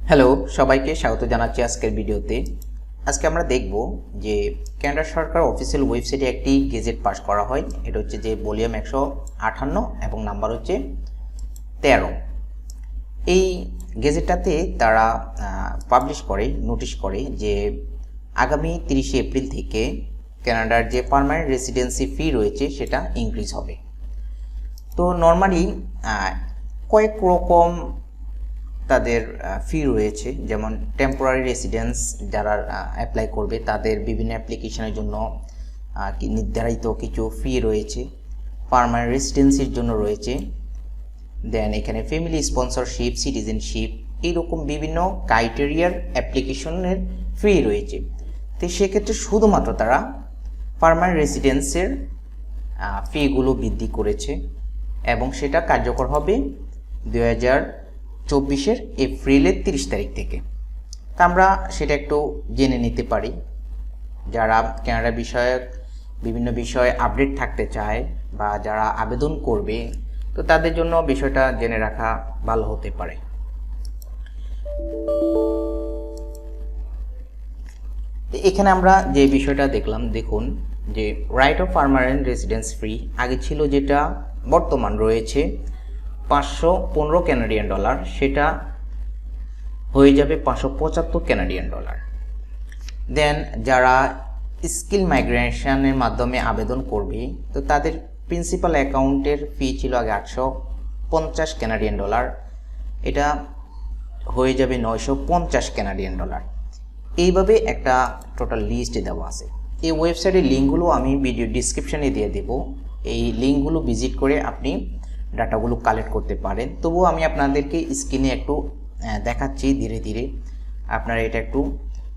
Hello, সবাইকে স্বাগত জানাচ্ছি আজকের ভিডিওতে। আজকে আমরা দেখব যে কানাডা সরকার অফিসিয়াল ওয়েবসাইটে একটি গেজেট পাস করা হয়। এটা হচ্ছে যে ভলিউম 158 এবং নাম্বার হচ্ছে 13। এই গেজেটটাতে তারা পাবলিশ করে, নোটিশ করে যে আগামী 30 এপ্রিল থেকে কানাডার যে পার্মানেন্ট রেসিডেন্সি ফি রয়েছে সেটা ইনক্রিজ হবে। তো নর্মালি কয়েক রকম তাদের ফি রয়েছে, যেমন টেম্পোরারি রেসিডেন্স যারা অ্যাপ্লাই করবে তাদের বিভিন্ন অ্যাপ্লিকেশনের জন্য নির্ধারিত কিছু ফি রয়েছে, পার্মানেন্ট রেসিডেন্সির জন্য রয়েছে, দেন এখানে ফ্যামিলি স্পন্সরশিপ, সিটিজেনশিপ, এইরকম বিভিন্ন ক্রাইটেরিয়ার অ্যাপ্লিকেশনের ফি রয়েছে। তো সেক্ষেত্রে শুধুমাত্র তারা পার্মানেন্ট রেসিডেন্সের ফিগুলো বৃদ্ধি করেছে এবং সেটা কার্যকর হবে 2024 এপ্রিলের 30 তারিখ থেকে। তা আমরা সেটা একটু জেনে নিতে পারি। যারা কানাডা বিষয়ক বিভিন্ন বিষয়ে আপডেট থাকতে চায় বা যারা আবেদন করবে, তো তাদের জন্য বিষয়টা জেনে রাখা ভালো হতে পারে। এখানে আমরা যে বিষয়টা দেখলাম, দেখুন যে right of permanent residence free আগে ছিল, যেটা বর্তমান রয়েছে 515 কানাডিয়ান ডলার, সেটা হয়ে যাবে 575 কানাডিয়ান ডলার। দেন যারা স্কিল মাইগ্রেশনের মাধ্যমে আবেদন করবে, তো তাদের প্রিন্সিপাল অ্যাকাউন্টের ফি ছিল আগে 850 কানাডিয়ান ডলার, এটা হয়ে যাবে 950 কানাডিয়ান ডলার। এইভাবে একটা টোটাল লিস্ট দেওয়া আছে। এই ওয়েবসাইটের লিঙ্কগুলো আমি ভিডিও ডিসক্রিপশানে দিয়ে দেব। এই লিঙ্কগুলো ভিজিট করে আপনি ডাটাগুলো কালেক্ট করতে পারেন। তবুও আমি আপনাদেরকে স্ক্রিনে একটু দেখাচ্ছি ধীরে ধীরে, আপনারা এটা একটু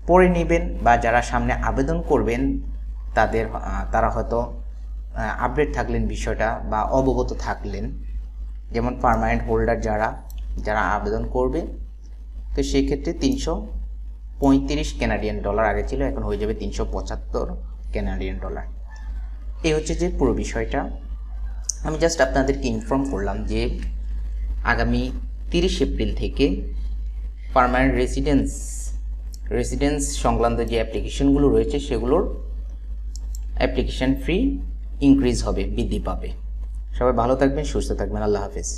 পড়ে নেবেন, বা যারা সামনে আবেদন করবেন তারা হয়তো আপডেট থাকলেন বিষয়টা বা অবগত থাকলেন। যেমন পার্মানেন্ট হোল্ডার যারা আবেদন করবে, তো সেই ক্ষেত্রে 335 কানাডিয়ান ডলার আগে ছিল, এখন হয়ে যাবে 375 কানাডিয়ান ডলার। এই হচ্ছে যে পুরো বিষয়টা। আমি জাস্ট আপনাদেরকে ইনফর্ম করলাম যে আগামী 30 এপ্রিল থেকে পার্মানেন্ট রেসিডেন্স সংক্রান্ত যে অ্যাপ্লিকেশনগুলো রয়েছে সেগুলোর অ্যাপ্লিকেশন ফি ইনক্রিজ হবে, বৃদ্ধি পাবে। সবাই ভালো থাকবেন, সুস্থ থাকবেন। আল্লাহ হাফেজ।